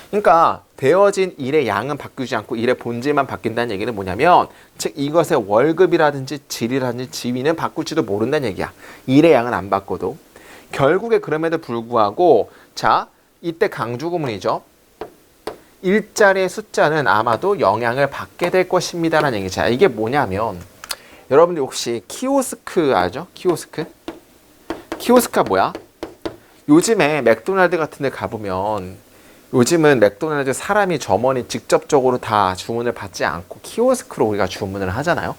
그러니까 되어진 일의 양은 바꾸지 않고 일의 본질만 바뀐다는 얘기는 뭐냐면 즉 이것의 월급이라든지 질이라든지 지위는 바꿀지도 모른다는 얘기야. 일의 양은 안 바꿔도. 결국에 그럼에도 불구하고 자 이때 강조구문이죠. 일자리의 숫자는 아마도 영향을 받게 될 것입니다라는 얘기죠. 이게 뭐냐면 여러분들 혹시 키오스크 알죠? 키오스크? 키오스크가 뭐야? 요즘에 맥도날드 같은 데 가보면 요즘은 맥도날드 사람이 점원이 직접적으로 다 주문을 받지 않고 키오스크로 우리가 주문을 하잖아요.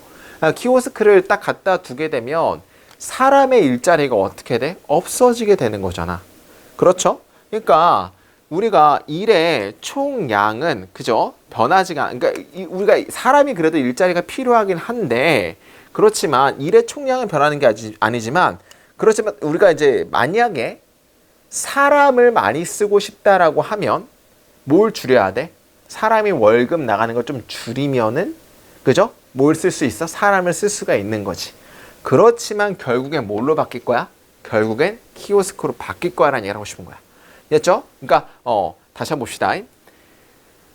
키오스크를 딱 갖다 두게 되면 사람의 일자리가 어떻게 돼? 없어지게 되는 거잖아. 그렇죠? 그러니까 우리가 일의 총량은 그죠? 변하지가 그러니까 우리가 사람이 그래도 일자리가 필요하긴 한데 그렇지만 일의 총량은 변하는 게 아니지만 그렇지만 우리가 이제 만약에 사람을 많이 쓰고 싶다라고 하면 뭘 줄여야 돼? 사람이 월급 나가는 걸 좀 줄이면은 그죠? 뭘 쓸 수 있어? 사람을 쓸 수가 있는 거지. 그렇지만 결국엔 뭘로 바뀔 거야? 결국엔 키오스크로 바뀔 거야라는 얘기를 하고 싶은 거야. 됐죠? 그러니까 다시 한번 봅시다.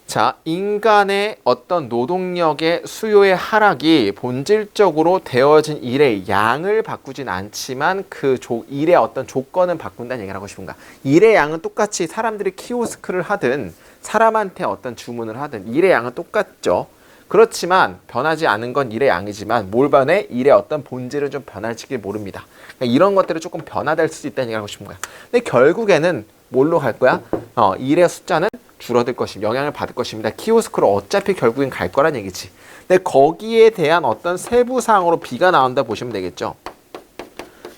자, 인간의 어떤 노동력의 수요의 하락이 본질적으로 되어진 일의 양을 바꾸진 않지만 그 일의 어떤 조건은 바꾼다는 얘기를 하고 싶은 거야. 일의 양은 똑같이 사람들이 키오스크를 하든 사람한테 어떤 주문을 하든 일의 양은 똑같죠. 그렇지만 변하지 않은 건 일의 양이지만 뭘 변해? 일의 어떤 본질은 좀 변할지 모릅니다. 그러니까 이런 것들이 조금 변화될 수 있다는 얘기를 하고 싶은 거야. 근데 결국에는 뭘로 갈 거야? 일의 숫자는 줄어들 것입니다. 영향을 받을 것입니다. 키오스크로 어차피 결국엔 갈 거란 얘기지. 근데 거기에 대한 어떤 세부사항으로 B가 나온다 보시면 되겠죠.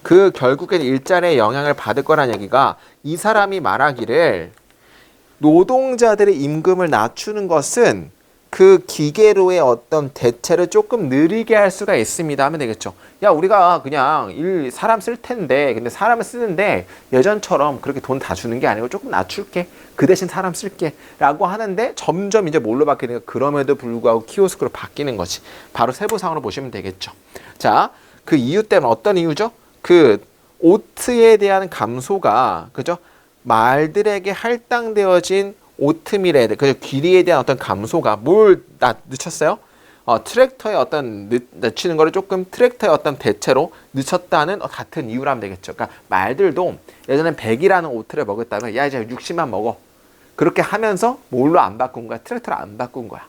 그 결국엔 일자리에 영향을 받을 거란 얘기가 이 사람이 말하기를 노동자들의 임금을 낮추는 것은 그 기계로의 어떤 대체를 조금 느리게 할 수가 있습니다 하면 되겠죠. 야 우리가 그냥 사람 쓸 텐데 근데 사람을 쓰는데 예전처럼 그렇게 돈 다 주는 게 아니고 조금 낮출게. 그 대신 사람 쓸게 라고 하는데 점점 이제 뭘로 바뀌니까 그럼에도 불구하고 키오스크로 바뀌는 거지. 바로 세부상으로 보시면 되겠죠. 자, 그 이유 때문에 어떤 이유죠? 그 오트에 대한 감소가 그죠? 말들에게 할당되어진 오트밀에 그 길이에 대한 어떤 감소가 뭘 늦췄어요? 트랙터의 어떤 늦추는 거를 조금 트랙터의 어떤 대체로 늦췄다는 같은 이유로 하면 되겠죠. 그러니까 말들도 예전에 100이라는 오트를 먹었다면 야 이제 60만 먹어. 그렇게 하면서 뭘로 안 바꾼 거야? 트랙터로 안 바꾼 거야.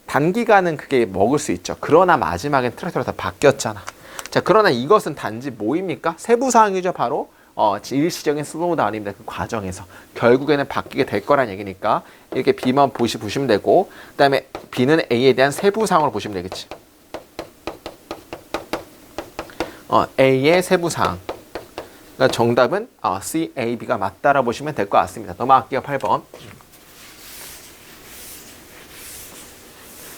단기간은 그게 먹을 수 있죠. 그러나 마지막엔 트랙터로 다 바뀌었잖아. 자, 그러나 이것은 단지 뭐입니까? 세부사항이죠. 바로 일시적인 슬로우다운입니다. 그 과정에서 결국에는 바뀌게 될 거란 얘기니까 이렇게 B만 보시면 되고 그 다음에 B는 A에 대한 세부사항으로 보시면 되겠지. A의 세부사항. 그러니까 정답은 C, A, B가 맞다라 보시면 될 것 같습니다. 넘어갈게요. 8번.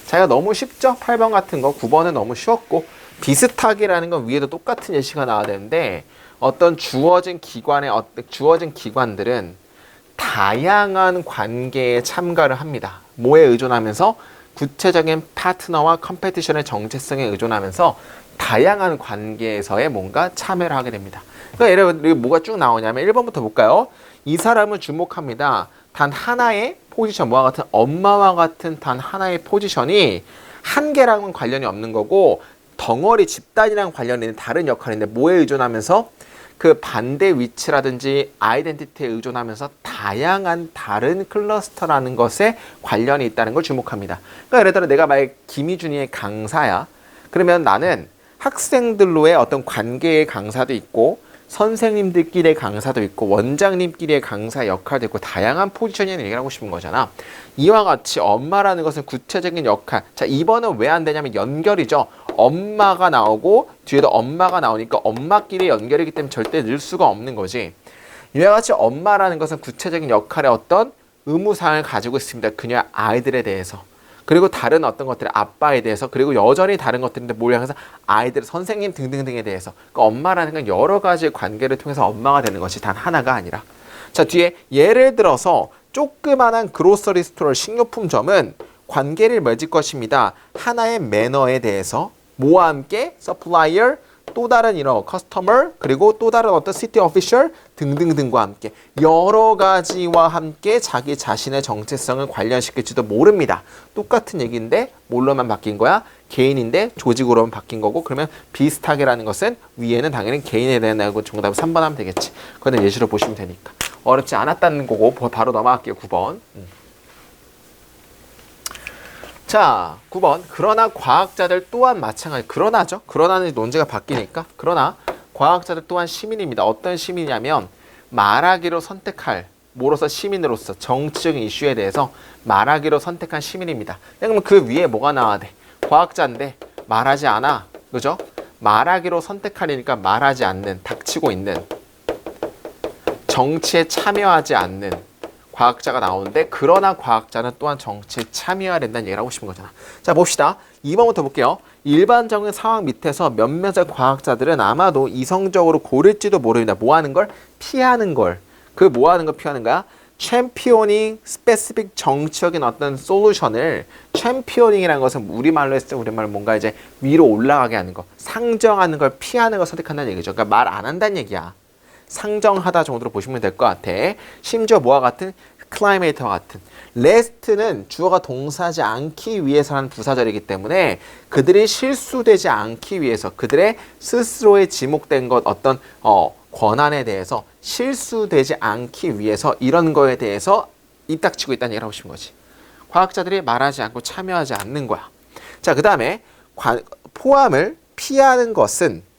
자, 이거 너무 쉽죠? 8번 같은 거. 9번은 너무 쉬웠고 비슷하게라는 건 위에도 똑같은 예시가 나와야 되는데 어떤 주어진 기관들은 다양한 관계에 참가를 합니다. 뭐에 의존하면서? 구체적인 파트너와 컴페티션의 정체성에 의존하면서 다양한 관계에서의 뭔가 참여를 하게 됩니다. 그러니까 예를 들어 뭐가 쭉 나오냐면 1번부터 볼까요? 이 사람을 주목합니다. 단 하나의 포지션, 뭐와 같은 엄마와 같은 단 하나의 포지션이 한 개랑은 관련이 없는 거고 덩어리 집단이랑 관련이 있는 다른 역할인데 뭐에 의존하면서? 그 반대 위치라든지 아이덴티티에 의존하면서 다양한 다른 클러스터라는 것에 관련이 있다는 걸 주목합니다. 그러니까 예를 들어 내가 만약 김희준이의 강사야. 그러면 나는 학생들로의 어떤 관계의 강사도 있고 선생님들끼리의 강사도 있고 원장님끼리의 강사 역할도 있고 다양한 포지션이 얘기를 하고 싶은 거잖아. 이와 같이 엄마라는 것은 구체적인 역할. 자, 2번은 왜 안 되냐면 연결이죠. 엄마가 나오고 뒤에도 엄마가 나오니까 엄마끼리 연결이기 때문에 절대 넣을 수가 없는 거지. 이와 같이 엄마라는 것은 구체적인 역할의 어떤 의무사항을 가지고 있습니다. 그녀의 아이들에 대해서. 그리고 다른 어떤 것들의 아빠에 대해서, 그리고 여전히 다른 것들인데 뭘 향해서 아이들, 선생님 등등등에 대해서. 그러니까 엄마라는 건 여러 가지의 관계를 통해서 엄마가 되는 것이 단 하나가 아니라. 자, 뒤에 예를 들어서 조그만한 그로서리 스토어 식료품점은 관계를 맺을 것입니다. 하나의 매너에 대해서 뭐와 함께? 서플라이어, 또 다른 커스터머, 그리고 또 다른 어떤 시티 오피셜 등등등과 함께 여러 가지와 함께 자기 자신의 정체성을 관련시킬지도 모릅니다. 똑같은 얘기인데 뭘로만 바뀐 거야? 개인인데 조직으로만 바뀐 거고, 그러면 비슷하게라는 것은 위에는 당연히 개인에 대한 정답을 3번 하면 되겠지. 그거는 예시로 보시면 되니까. 어렵지 않았다는 거고 바로 넘어갈게요. 9번. 자, 9번. 그러나 과학자들 또한 마찬가지. 그러나죠. 그러나는 논제가 바뀌니까. 그러나 과학자들 또한 시민입니다. 어떤 시민이냐면 말하기로 선택할, 뭐로서? 시민으로서 정치적인 이슈에 대해서 말하기로 선택한 시민입니다. 그러면 그 위에 뭐가 나와야 돼? 과학자인데 말하지 않아. 그죠? 말하기로 선택하려니까 말하지 않는, 닥치고 있는, 정치에 참여하지 않는 과학자가 나오는데, 그러나 과학자는 또한 정치에 참여해야 된다는 얘기를 하고 싶은 거잖아. 자, 봅시다. 2번부터 볼게요. 일반적인 상황 밑에서 몇몇의 과학자들은 아마도 이성적으로 고를지도 모릅니다. 뭐 하는 걸? 피하는 걸. 그 뭐 하는 걸 피하는 거야? 챔피오닝 스페시픽 정치적인 어떤 솔루션을, 챔피오닝이라는 것은 우리말로 했을 때 우리말로 뭔가 이제 위로 올라가게 하는 거, 상정하는 걸 피하는 걸 선택한다는 얘기죠. 그러니까 말 안 한다는 얘기야. 상정하다 정도로 보시면 될 것 같아. 심지어 뭐와 같은? 클라이메이트와 같은. 레스트는 주어가 동사하지 않기 위해서라는 부사절이기 때문에 그들이 실수되지 않기 위해서, 그들의 스스로의 지목된 것 어떤 권한에 대해서 실수되지 않기 위해서 이런 거에 대해서 입 닥치고 있다는 얘기를 하고 싶은 거지. 과학자들이 말하지 않고 참여하지 않는 거야. 자, 그 다음에 포함을 피하는 것은,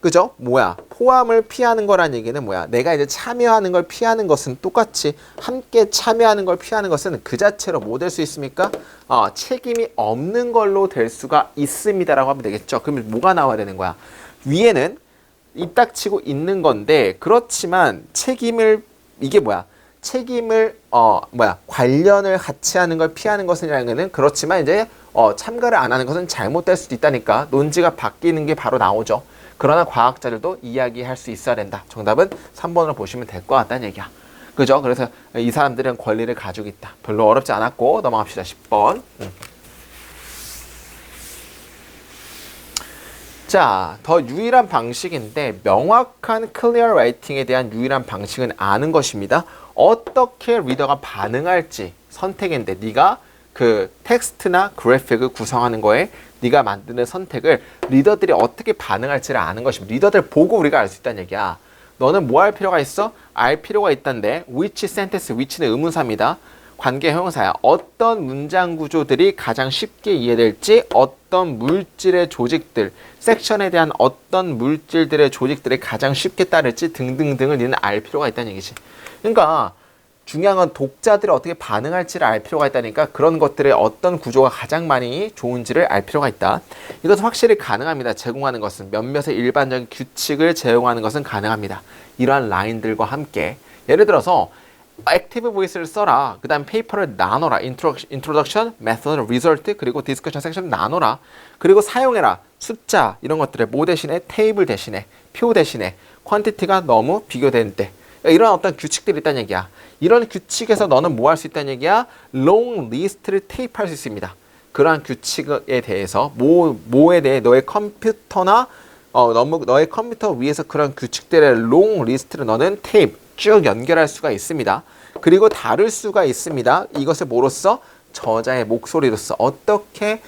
그죠? 뭐야? 포함을 피하는 거란 얘기는 뭐야? 내가 이제 참여하는 걸 피하는 것은 똑같이 함께 참여하는 걸 피하는 것은 그 자체로 뭐 될 수 있습니까? 책임이 없는 걸로 될 수가 있습니다라고 하면 되겠죠. 그러면 뭐가 나와야 되는 거야? 위에는 입 닥치고 있는 건데, 그렇지만 이게 뭐야? 책임을 관련을 같이 하는 걸 피하는 것이라는 거는, 그렇지만 이제 참가를 안 하는 것은 잘못될 수도 있다니까 논지가 바뀌는 게 바로 나오죠. 그러나 과학자들도 이야기할 수 있어야 된다. 정답은 3번으로 보시면 될 것 같다는 얘기야. 그죠? 그래서 이 사람들은 권리를 가지고 있다. 별로 어렵지 않았고 넘어갑시다. 10번. 자, 더 유일한 방식인데 명확한 클리어 라이팅에 대한 유일한 방식은 아는 것입니다. 어떻게 리더가 반응할지 선택인데, 네가 그 텍스트나 그래픽을 구성하는 거에 네가 만드는 선택을 리더들이 어떻게 반응할지를 아는 것입니다. 리더들 보고 우리가 알 수 있다는 얘기야. 너는 뭐 할 필요가 있어? 알 필요가 있다는데, which sentence, which는 의문사입니다. 관계 형용사야. 어떤 문장 구조들이 가장 쉽게 이해될지, 어떤 물질의 조직들, 섹션에 대한 어떤 물질들의 조직들이 가장 쉽게 따를지 등등등을 너는 알 필요가 있다는 얘기지. 그러니까 중요한 건 독자들이 어떻게 반응할지를 알 필요가 있다니까, 그런 것들의 어떤 구조가 가장 많이 좋은지를 알 필요가 있다. 이것은 확실히 가능합니다. 제공하는 것은, 몇몇의 일반적인 규칙을 제공하는 것은 가능합니다. 이러한 라인들과 함께. 예를 들어서 액티브 보이스를 써라. 그 다음 페이퍼를 나눠라. 인트로덕션, 메서드, 리설트, 그리고 디스커션 섹션을 나눠라. 그리고 사용해라. 숫자 이런 것들을 뭐 대신에 테이블 대신에 표 대신에 퀀티티가 너무 비교되는 때 이런 어떤 규칙들이 있다는 얘기야. 이런 규칙에서 너는 뭐 할 수 있다는 얘기야? long list를 테이프할 수 있습니다. 그러한 규칙에 대해서 뭐에 대해 너의 컴퓨터나 너의 컴퓨터 위에서 그런 규칙들의 long 리스트를 너는 테이프 쭉 연결할 수가 있습니다. 그리고 다룰 수가 있습니다. 이것을 뭐로써? 저자의 목소리로서 어떻게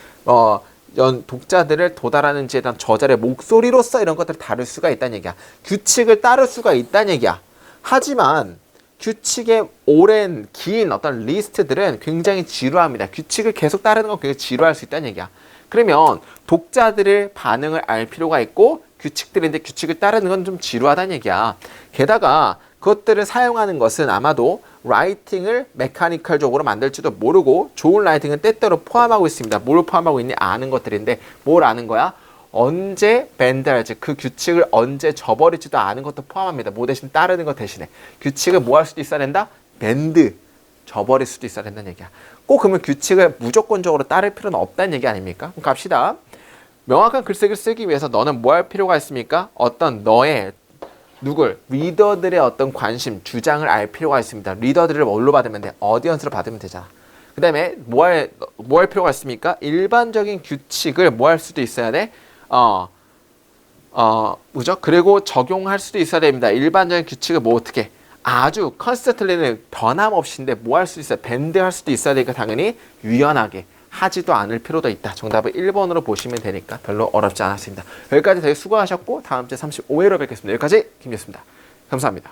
독자들을 도달하는지에 대한 저자의 목소리로서 이런 것들을 다룰 수가 있다는 얘기야. 규칙을 따를 수가 있다는 얘기야. 하지만 규칙의 오랜 긴 어떤 리스트들은 굉장히 지루합니다. 규칙을 계속 따르는 건 굉장히 지루할 수 있다는 얘기야. 그러면 독자들의 반응을 알 필요가 있고 규칙들인데 규칙을 따르는 건 좀 지루하다는 얘기야. 게다가 그것들을 사용하는 것은 아마도 라이팅을 메카니컬적으로 만들지도 모르고 좋은 라이팅은 때때로 포함하고 있습니다. 뭘 포함하고 있니? 아는 것들인데 뭘 아는 거야? 언제 밴드할지 그 규칙을 언제 저버릴지도 아는 것도 포함합니다. 뭐 대신 따르는 것 대신에 규칙을 뭐 할 수도 있어야 된다? 밴드 저버릴 수도 있어야 된다는 얘기야. 꼭 그러면 규칙을 무조건적으로 따를 필요는 없다는 얘기 아닙니까? 그럼 갑시다. 명확한 글쓰기를 쓰기 위해서 너는 뭐 할 필요가 있습니까? 어떤 너의 리더들의 어떤 관심, 주장을 알 필요가 있습니다. 리더들을 뭘로 받으면 돼? 어디언스로 받으면 되잖아. 그 다음에 뭐 할 필요가 있습니까? 일반적인 규칙을 뭐 할 수도 있어야 돼? 뭐죠? 그리고 적용할 수도 있어야 됩니다. 일반적인 규칙을 뭐 어떻게? 아주 컨스턴트리는 변함없이인데 뭐 할 수 있어요? 밴드 할 수도 있어야 되니까 당연히 유연하게 하지도 않을 필요도 있다. 정답을 1번으로 보시면 되니까 별로 어렵지 않았습니다. 여기까지 되게 수고하셨고 다음 주에 35회로 뵙겠습니다. 여기까지 김기였습니다. 감사합니다.